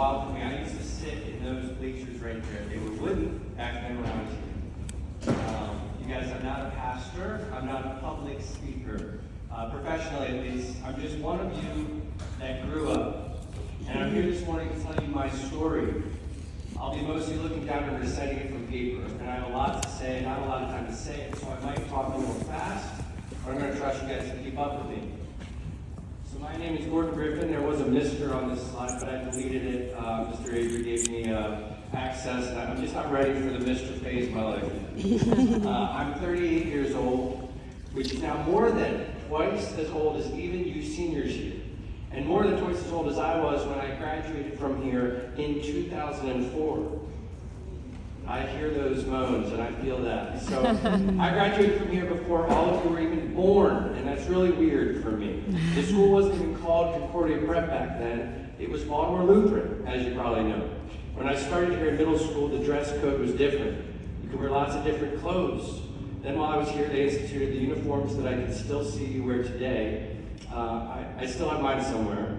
wild for me. I used to sit in those bleachers right there. They were wooden back then when I was here. You guys, I'm not a pastor. I'm not a public speaker. Professionally, at least, I'm just one of you that grew up. And I'm here this morning to tell you my story. I'll be mostly looking down and reciting it from paper. And I have a lot to say, not a lot of time to say it, so I might talk a little fast, but I'm going to trust you guys to keep up with me. So my name is Griffin. There was a Mr. on this slide, but I deleted it. Mr. Avery gave me access, and I'm just not ready for the Mr. phase of my life. I'm 38 years old, which is now more than twice as old as even you seniors here, and more than twice as old as I was when I graduated from here in 2004. I hear those moans and I feel that. So I graduated from here before all of you were even born, and that's really weird for me. The school wasn't even called Concordia Prep back then. It was Baltimore Lutheran, as you probably know. When I started here in middle school, the dress code was different. You could wear lots of different clothes. Then while I was here, they instituted the uniforms that I can still see you wear today. I still have mine somewhere.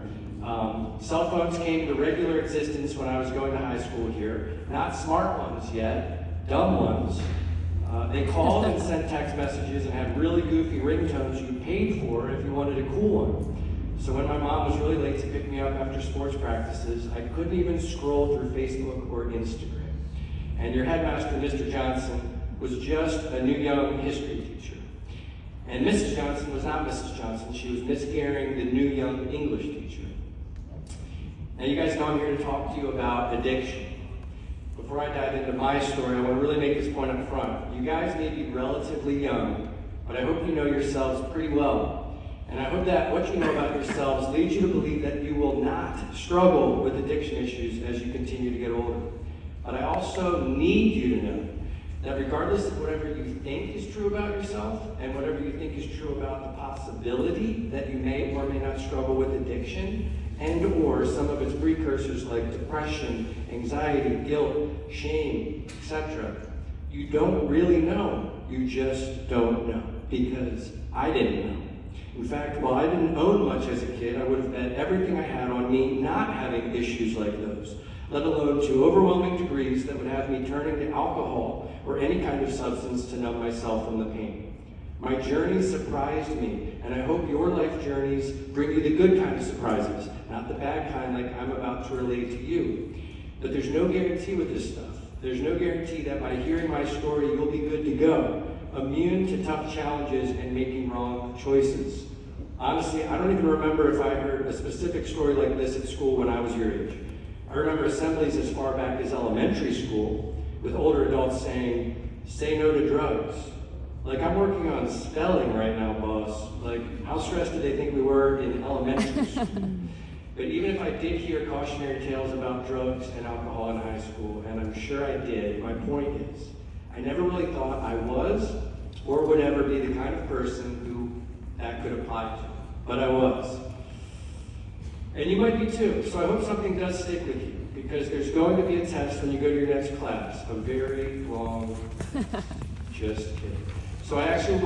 Cell phones came to regular existence when I was going to high school here. Not smart ones yet, dumb ones. They called and sent text messages and had really goofy ringtones you paid for if you wanted a cool one. So when my mom was really late to pick me up after sports practices, I couldn't even scroll through Facebook or Instagram. And your headmaster, Mr. Johnson, was just a new young history teacher. And Mrs. Johnson was not Mrs. Johnson. She was Miss Gehring, the new young English teacher. Now you guys know I'm here to talk to you about addiction. Before I dive into my story, I want to really make this point up front. You guys may be relatively young, but I hope you know yourselves pretty well. And I hope that what you know about yourselves leads you to believe that you will not struggle with addiction issues as you continue to get older. But I also need you to know that regardless of whatever you think is true about yourself and whatever you think is true about the possibility that you may or may not struggle with addiction and or some of its precursors like depression, anxiety, guilt, shame, etc., you don't really know. You just don't know, because I didn't know. In fact, while I didn't own much as a kid, I would have bet everything I had on me not having issues like those, let alone to overwhelming degrees that would have me turning to alcohol or any kind of substance to numb myself from the pain. My journey surprised me, and I hope your life journeys bring you the good kind of surprises, not the bad kind like I'm about to relate to you. But there's no guarantee with this stuff. There's no guarantee that by hearing my story, you'll be good to go, immune to tough challenges and making wrong choices. Honestly, I don't even remember if I heard a specific story like this at school when I was your age. I remember assemblies as far back as elementary school with older adults saying, "Say no to drugs." Like, I'm working on spelling right now, boss. Like, how stressed did they think we were in elementary school? But even if I did hear cautionary tales about drugs and alcohol in high school, and I'm sure I did, my point is, I never really thought I was or would ever be the kind of person who that could apply to. But I was. And you might be too, so I hope something does stick with you, because there's going to be a test when you go to your next class. A very long, just kidding. So I actually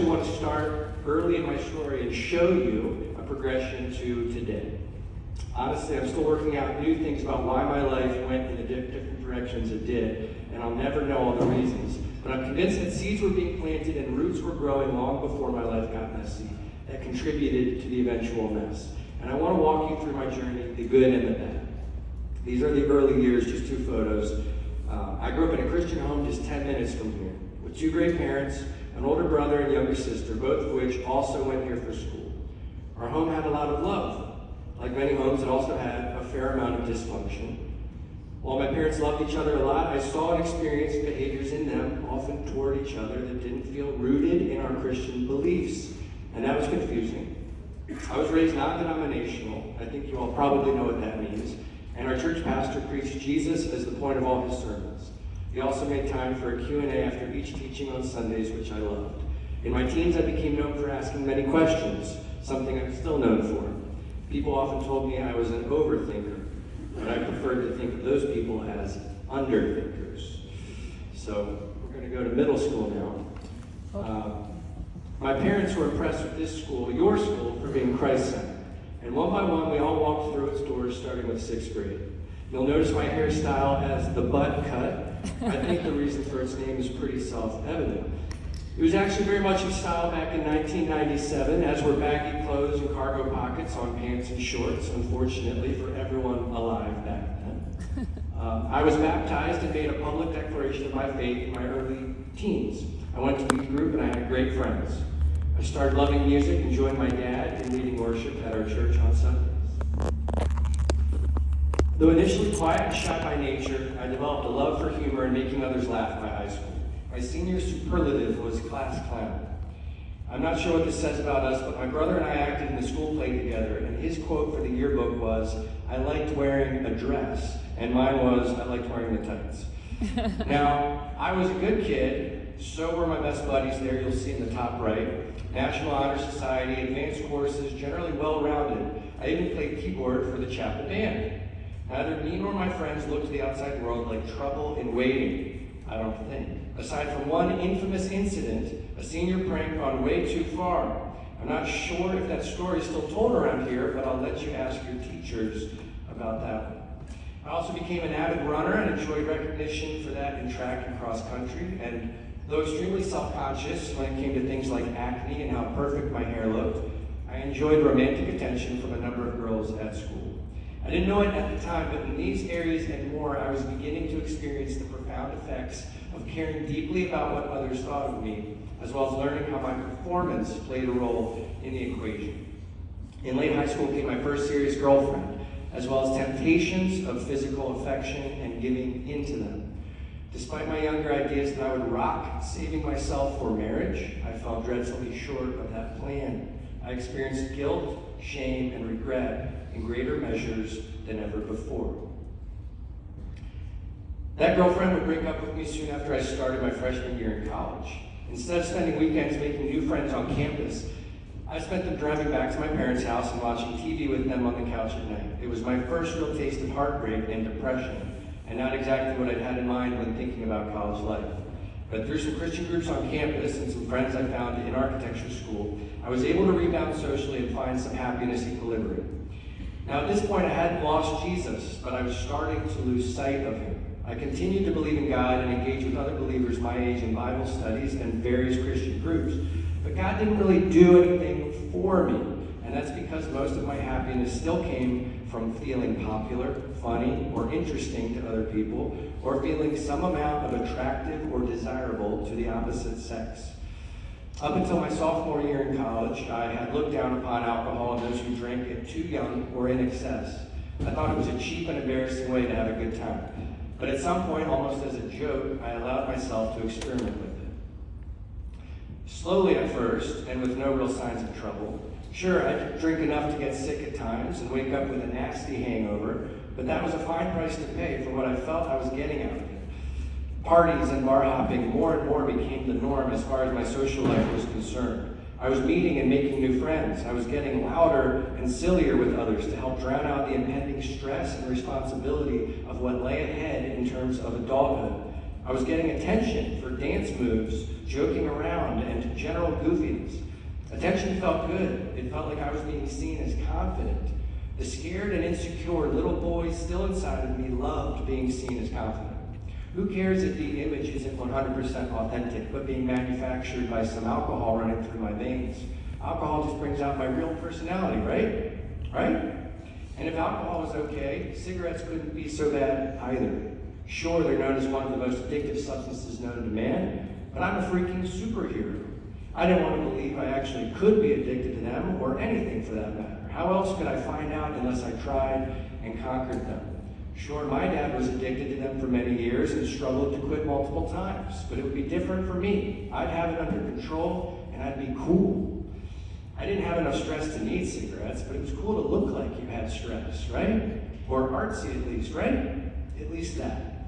want to start early in my story and show you a progression to today. Honestly, I'm still working out new things about why my life went in the different directions it did, and I'll never know all the reasons. But I'm convinced that seeds were being planted and roots were growing long before my life got messy that contributed to the eventual mess. And I want to walk you through my journey, the good and the bad. These are the early years, just two photos. I grew up in a Christian home just 10 minutes from here, with two great parents, an older brother and younger sister, both of which also went here for school. Our home had a lot of love. Like many homes, it also had a fair amount of dysfunction. While my parents loved each other a lot, I saw and experienced behaviors in them, often toward each other, that didn't feel rooted in our Christian beliefs. And that was confusing. I was raised non-denominational. I think you all probably know what that means. And our church pastor preached Jesus as the point of all his sermons. He also made time for a Q&A after each teaching on Sundays, which I loved. In my teens, I became known for asking many questions, something I'm still known for. People often told me I was an overthinker, but I preferred to think of those people as underthinkers. So we're going to go to middle school now. My parents were impressed with this school, your school, for being Christ-centered. And one by one, we all walked through it closed doors starting with 6th grade. You'll notice my hairstyle as the butt cut. I think the reason for its name is pretty self-evident. It was actually very much in style back in 1997, as were baggy clothes and cargo pockets on pants and shorts, unfortunately for everyone alive back then. I was baptized and made a public declaration of my faith in my early teens. I went to youth group and I had great friends. I started loving music and joined my dad in leading worship at our church on Sundays. Though initially quiet and shy by nature, I developed a love for humor and making others laugh by high school. My senior superlative was class clown. I'm not sure what this says about us, but my brother and I acted in the school play together, and his quote for the yearbook was, "I liked wearing a dress," and mine was, "I liked wearing the tights." Now, I was a good kid, so were my best buddies there, you'll see in the top right. National Honor Society, advanced courses, generally well-rounded. I even played keyboard for the chapel band. Neither me nor my friends looked to the outside world like trouble in waiting, I don't think. Aside from one infamous incident, a senior prank gone way too far. I'm not sure if that story is still told around here, but I'll let you ask your teachers about that one. I also became an avid runner and enjoyed recognition for that in track and cross country, and though extremely self-conscious when it came to things like acne and how perfect my hair looked, I enjoyed romantic attention from a number of girls at school. I didn't know it at the time, but in these areas and more, I was beginning to experience the profound effects of caring deeply about what others thought of me, as well as learning how my performance played a role in the equation. In late high school came my first serious girlfriend, as well as temptations of physical affection and giving into them. Despite my younger ideas that I would rock saving myself for marriage, I fell dreadfully short of that plan. I experienced guilt, shame, and regret in greater measures than ever before. That girlfriend would break up with me soon after I started my freshman year in college. Instead of spending weekends making new friends on campus, I spent them driving back to my parents' house and watching TV with them on the couch at night. It was my first real taste of heartbreak and depression, and not exactly what I'd had in mind when thinking about college life. But through some Christian groups on campus and some friends I found in architecture school, I was able to rebound socially and find some happiness equilibrium. Now at this point I hadn't lost Jesus, but I was starting to lose sight of him. I continued to believe in God and engage with other believers my age in Bible studies and various Christian groups, but God didn't really do anything for me, and that's because most of my happiness still came from feeling popular, funny, or interesting to other people, or feeling some amount of attractive or desirable to the opposite sex. Up until my sophomore year in college, I had looked down upon alcohol and those who drank it too young or in excess. I thought it was a cheap and embarrassing way to have a good time. But at some point, almost as a joke, I allowed myself to experiment with it. Slowly at first, and with no real signs of trouble. Sure, I'd drink enough to get sick at times and wake up with a nasty hangover, but that was a fine price to pay for what I felt I was getting out of it. Parties and bar hopping more and more became the norm as far as my social life was concerned. I was meeting and making new friends. I was getting louder and sillier with others to help drown out the impending stress and responsibility of what lay ahead in terms of adulthood. I was getting attention for dance moves, joking around, and general goofiness. Attention felt good. It felt like I was being seen as confident. The scared and insecure little boy still inside of me loved being seen as confident. Who cares if the image isn't 100% authentic, but being manufactured by some alcohol running through my veins? Alcohol just brings out my real personality, right? Right? And if alcohol was okay, cigarettes couldn't be so bad either. Sure, they're known as one of the most addictive substances known to man, but I'm a freaking superhero. I didn't want to believe I actually could be addicted to them, or anything for that matter. How else could I find out unless I tried and conquered them? Sure, my dad was addicted to them for many years and struggled to quit multiple times, but it would be different for me. I'd have it under control, and I'd be cool. I didn't have enough stress to need cigarettes, but it was cool to look like you had stress, right? Or artsy at least, right? At least that.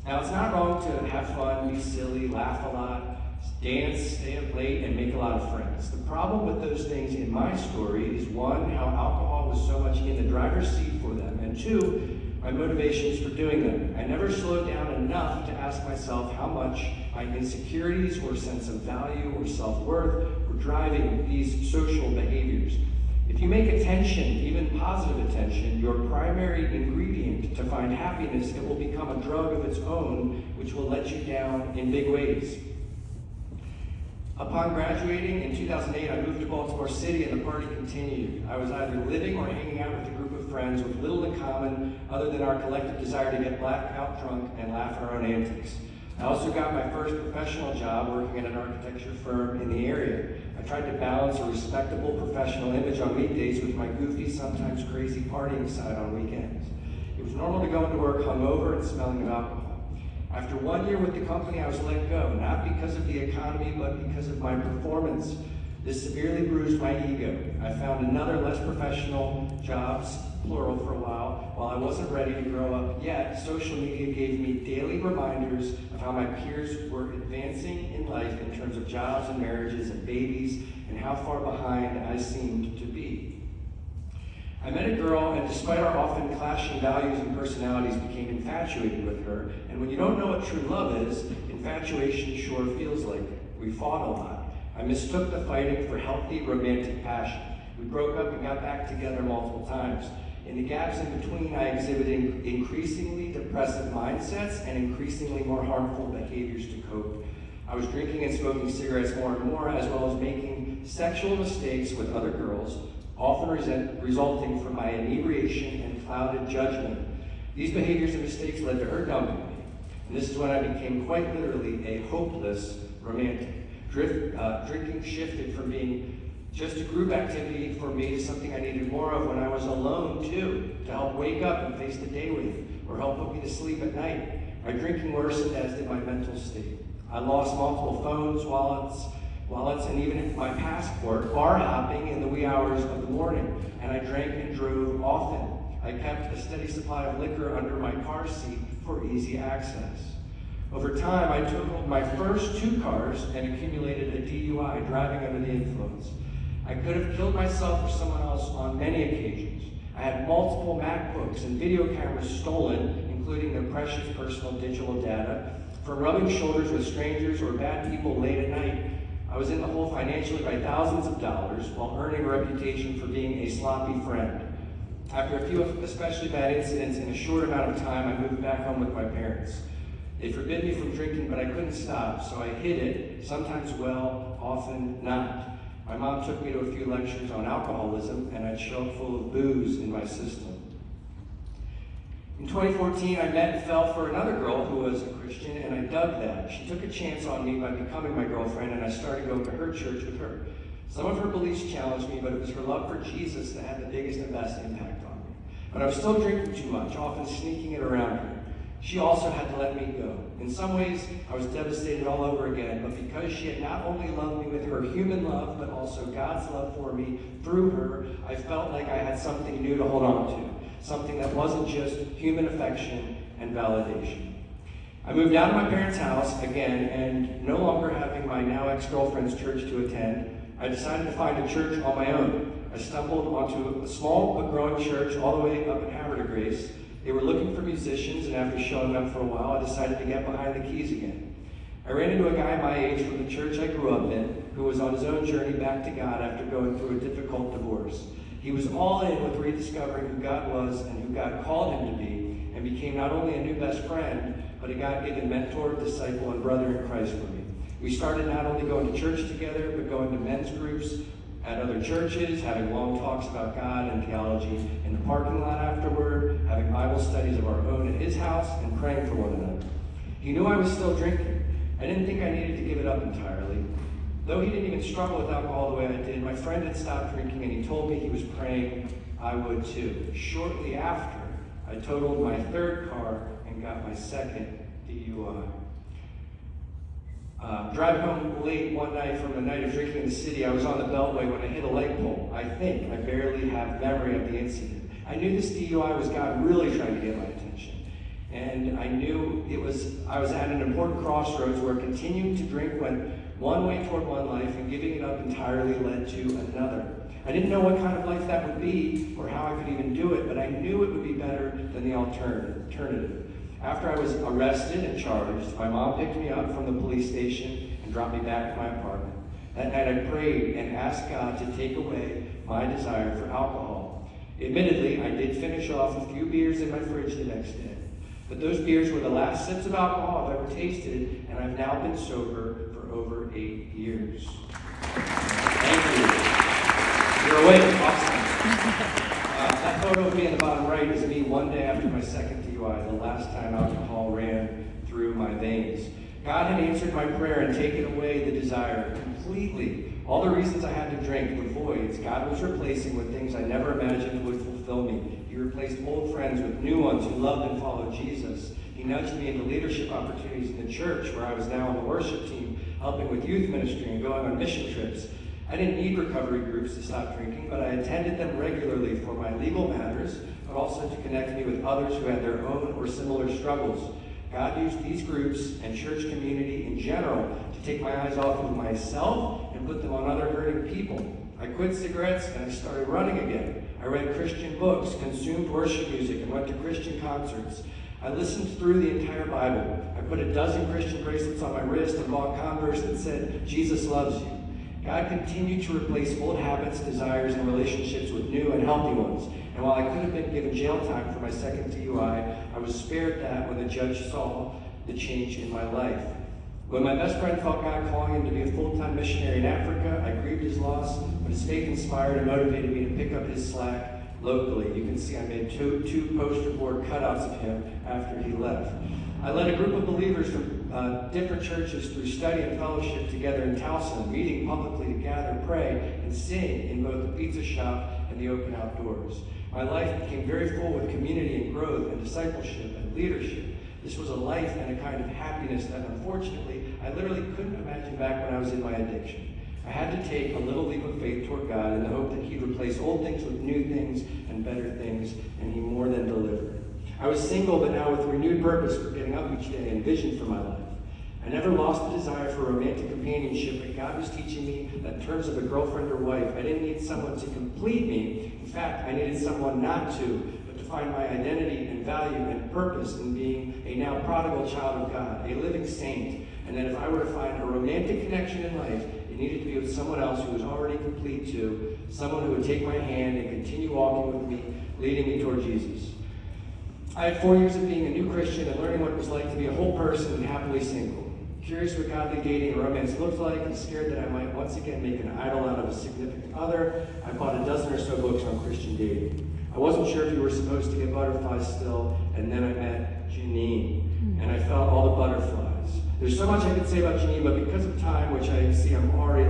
Now, it's not wrong to have fun, be silly, laugh a lot, dance, stay up late, and make a lot of friends. The problem with those things in my story is one, how alcohol was so much in the driver's seat for them, and two, my motivations for doing them. I never slowed down enough to ask myself how much my insecurities or sense of value or self-worth were driving these social behaviors. If you make attention, even positive attention, your primary ingredient to find happiness, it will become a drug of its own, which will let you down in big ways. Upon graduating in 2008, I moved to Baltimore City and the party continued. I was either living or hanging out with a group of friends with little in common other than our collective desire to get blackout drunk and laugh at our own antics. I also got my first professional job working at an architecture firm in the area. I tried to balance a respectable professional image on weekdays with my goofy, sometimes crazy partying side on weekends. It was normal to go into work hungover and smelling of alcohol. After 1 year with the company, I was let go, not because of the economy, but because of my performance. This severely bruised my ego. I found another less professional jobs, plural, for a while I wasn't ready to grow up yet. Social media gave me daily reminders of how my peers were advancing in life in terms of jobs and marriages and babies, and how far behind I seemed to be. I met a girl, and despite our often clashing values and personalities, became infatuated with her. And when you don't know what true love is, infatuation sure feels like it. We fought a lot. I mistook the fighting for healthy romantic passion. We broke up and got back together multiple times. In the gaps in between, I exhibited increasingly depressive mindsets and increasingly more harmful behaviors to cope. I was drinking and smoking cigarettes more and more, as well as making sexual mistakes with other girls, often resulting from my inebriation and clouded judgment. These behaviors and mistakes led to her dumping me. And this is when I became quite literally a hopeless romantic. Drinking shifted from being just a group activity for me to something I needed more of when I was alone too, to help wake up and face the day with, or help put me to sleep at night. My drinking worsened, as did my mental state. I lost multiple phones, wallets, and even my passport, bar hopping in the wee hours of the morning, and I drank and drove often. I kept a steady supply of liquor under my car seat for easy access. Over time, I totaled my first 2 cars and accumulated a DUI, driving under the influence. I could have killed myself or someone else on many occasions. I had multiple MacBooks and video cameras stolen, including their precious personal digital data, from rubbing shoulders with strangers or bad people late at night. I was in the hole financially by thousands of dollars while earning a reputation for being a sloppy friend. After a few especially bad incidents in a short amount of time, I moved back home with my parents. They forbid me from drinking, but I couldn't stop, so I hid it, sometimes well, often not. My mom took me to a few lectures on alcoholism, and I'd show up full of booze in my system. In 2014, I met and fell for another girl who was a Christian, and I dug that. She took a chance on me by becoming my girlfriend, and I started going to her church with her. Some of her beliefs challenged me, but it was her love for Jesus that had the biggest and best impact on me. But I was still drinking too much, often sneaking it around her. She also had to let me go. In some ways, I was devastated all over again, but because she had not only loved me with her human love, but also God's love for me through her, I felt like I had something new to hold on to, something that wasn't just human affection and validation. I moved out of my parents' house again, and no longer having my now ex-girlfriend's church to attend, I decided to find a church on my own. I stumbled onto a small but growing church all the way up in Havre de Grace. They were looking for musicians, and after showing up for a while, I decided to get behind the keys again. I ran into a guy my age from the church I grew up in, who was on his own journey back to God after going through a difficult divorce. He was all in with rediscovering who God was and who God called him to be, and became not only a new best friend, but a God-given mentor, disciple, and brother in Christ for me. We started not only going to church together, but going to men's groups at other churches, having long talks about God and theology in the parking lot afterward, having Bible studies of our own at his house, and praying for one another. He knew I was still drinking. I didn't think I needed to give it up entirely. Though he didn't even struggle with alcohol the way I did, my friend had stopped drinking, and he told me he was praying I would too. Shortly after, I totaled my 3rd car and got my 2nd DUI. Driving home late one night from a night of drinking in the city, I was on the Beltway when I hit a light pole. I barely have memory of the incident. I knew this DUI was God really trying to get my attention. And I knew I was at an important crossroads where continuing to drink went one way toward one life, and giving it up entirely led to another. I didn't know what kind of life that would be or how I could even do it, but I knew it would be better than the alternative. After I was arrested and charged, my mom picked me up from the police station and dropped me back at my apartment. That night I prayed and asked God to take away my desire for alcohol. Admittedly, I did finish off a few beers in my fridge the next day. But those beers were the last sips of alcohol I've ever tasted, and I've now been sober for over 8 years. Thank you. You're awake. Awesome. That photo of me in the bottom right is me one day after my second DUI, the last time alcohol ran through my veins. God had answered my prayer and taken away the desire completely. All the reasons I had to drink, the voids, God was replacing with things I never imagined would fulfill me. He replaced old friends with new ones who loved and followed Jesus. He nudged me into leadership opportunities in the church, where I was now on the worship team, helping with youth ministry and going on mission trips. I didn't need recovery groups to stop drinking, but I attended them regularly for my legal matters, but also to connect me with others who had their own or similar struggles. God used these groups and church community in general to take my eyes off of myself and put them on other hurting people. I quit cigarettes and I started running again. I read Christian books, consumed worship music, and went to Christian concerts. I listened through the entire Bible. I put a dozen Christian bracelets on my wrist and bought Converse that said, Jesus loves you. God continued to replace old habits, desires, and relationships with new and healthy ones. And while I could have been given jail time for my second DUI, I was spared that when the judge saw the change in my life. When my best friend felt God calling him to be a full-time missionary in Africa, I grieved his loss, but his faith inspired and motivated me to pick up his slack locally. You can see I made two poster board cutouts of him after he left. I led a group of believers from different churches through study and fellowship together in Towson, meeting publicly to gather, pray, and sing in both the pizza shop and the open outdoors. My life became very full with community and growth and discipleship and leadership. This was a life and a kind of happiness that, unfortunately, I literally couldn't imagine back when I was in my addiction. I had to take a little leap of faith toward God in the hope that He'd replace old things with new things and better things, and He more than delivered. I was single, but now with renewed purpose for getting up each day and vision for my life. I never lost the desire for romantic companionship, but God was teaching me that in terms of a girlfriend or wife, I didn't need someone to complete me. In fact, I needed someone not to, but to find my identity and value and purpose in being a now prodigal child of God, a living saint, and that if I were to find a romantic connection in life, it needed to be with someone else who was already complete too, someone who would take my hand and continue walking with me, leading me toward Jesus. I had 4 years of being a new Christian and learning what it was like to be a whole person and happily single. Curious what godly dating and romance looked like, and scared that I might once again make an idol out of a significant other, I bought a dozen or so books on Christian dating. I wasn't sure if you were supposed to get butterflies still, and then I met Janine, and I felt all the butterflies. There's so much I could say about Janine, but because of time, which I see I'm already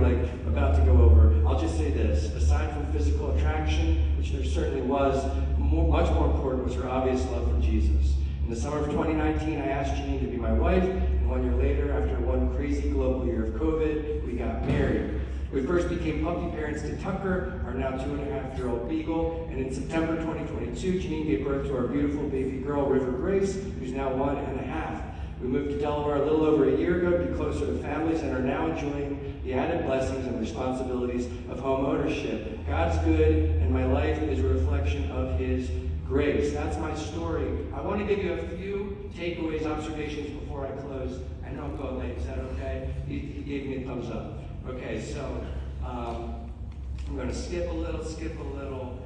about to go over, I'll just say this. Aside from physical attraction, which there certainly was, much more important was her obvious love for Jesus. In the summer of 2019, I asked Janine to be my wife, and 1 year later, after one crazy global year of COVID, we got married. We first became puppy parents to Tucker, our now 2.5-year-old beagle, and in September 2022, Janine gave birth to our beautiful baby girl, River Grace, who's now 1.5. We moved to Delaware a little over a year ago to be closer to families and are now enjoying the added blessings and responsibilities of home ownership. God's good, and my life is a reflection of His grace. That's my story. I want to give you a few takeaways, observations before I close. I know I'm going late. Is that okay? He gave me a thumbs up. Okay, so I'm going to skip a little.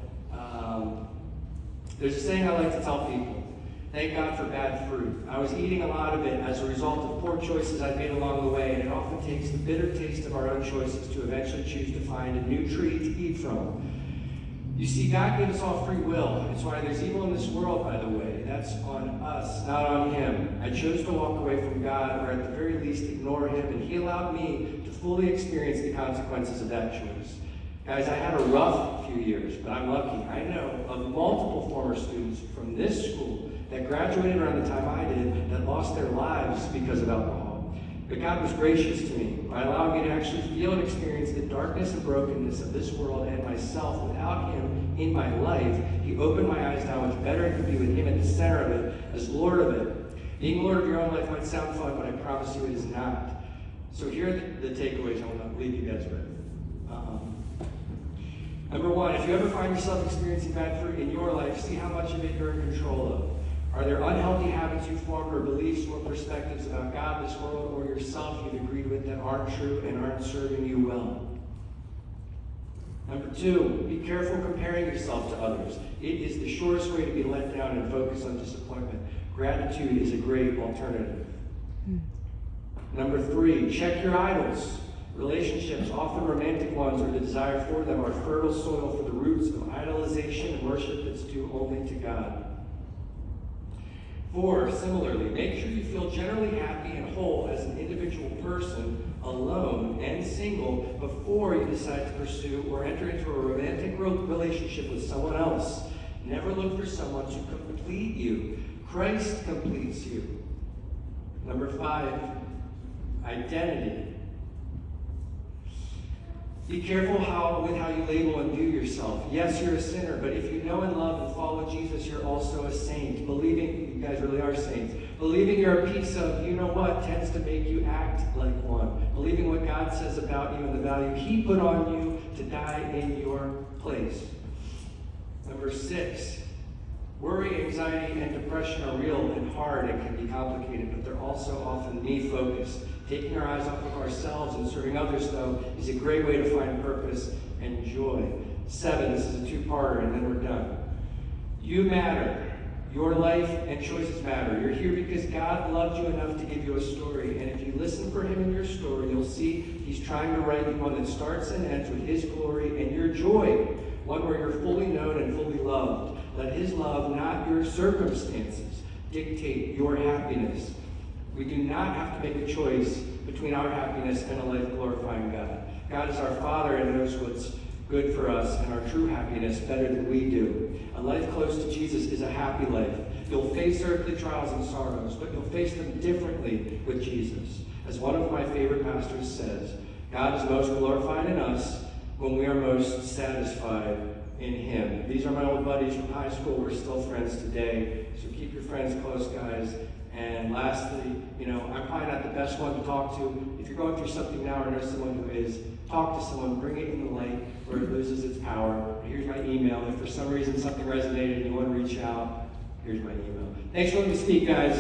There's a saying I like to tell people. Thank God for bad fruit. I was eating a lot of it as a result of poor choices I made along the way, and it often takes the bitter taste of our own choices to eventually choose to find a new tree to eat from. You see, God gave us all free will. It's why there's evil in this world, by the way. That's on us, not on Him. I chose to walk away from God, or at the very least ignore Him, and He allowed me to fully experience the consequences of that choice. Guys, I had a rough few years, but I'm lucky. I know of multiple former students from this school that graduated around the time I did that lost their lives because of alcohol. But God was gracious to me by allowing me to actually feel and experience the darkness and brokenness of this world and myself. Without Him in my life, He opened my eyes to how much better it could be with Him at the center of it, as Lord of it. Being Lord of your own life might sound fun, but I promise you it is not. So here are the takeaways I want to leave you guys with. Number one, if you ever find yourself experiencing bad fruit in your life, see how much of it you're in control of. Are there unhealthy habits you formed or beliefs or perspectives about God, this world, or yourself you've agreed with that aren't true and aren't serving you well? Number 2, be careful comparing yourself to others. It is the surest way to be let down and focus on disappointment. Gratitude is a great alternative. Number 3, check your idols. Relationships, often romantic ones, or the desire for them, are fertile soil for the roots of idolization and worship that's due only to God. 4, similarly, make sure you feel generally happy and whole as an individual person, alone and single, before you decide to pursue or enter into a romantic relationship with someone else. Never look for someone to complete you. Christ completes you. Number 5, identity. Be careful with how you label and view yourself. Yes, you're a sinner, but if you know and love and follow Jesus, you're also a saint. Believing, you guys really are saints. Believing you're a piece of, you know what, tends to make you act like one. Believing what God says about you and the value He put on you to die in your place. Number 6, worry, anxiety, and depression are real and hard and can be complicated, but they're also often me-focused. Taking our eyes off of ourselves and serving others, though, is a great way to find purpose and joy. 7, this is a 2-parter, and then we're done. You matter. Your life and choices matter. You're here because God loved you enough to give you a story, and if you listen for Him in your story, you'll see He's trying to write you one that starts and ends with His glory and your joy, one where you're fully known and fully loved. Let His love, not your circumstances, dictate your happiness. We do not have to make a choice between our happiness and a life glorifying God. God is our Father and knows what's good for us and our true happiness better than we do. A life close to Jesus is a happy life. You'll face earthly trials and sorrows, but you'll face them differently with Jesus. As one of my favorite pastors says, God is most glorified in us when we are most satisfied in Him. These are my old buddies from high school. We're still friends today, so keep your friends close, guys. And lastly, I'm probably not the best one to talk to. If you're going through something now or know someone who is, talk to someone, bring it in the light where it loses its power. Here's my email. If for some reason something resonated and you want to reach out, here's my email. Thanks for letting me speak, guys.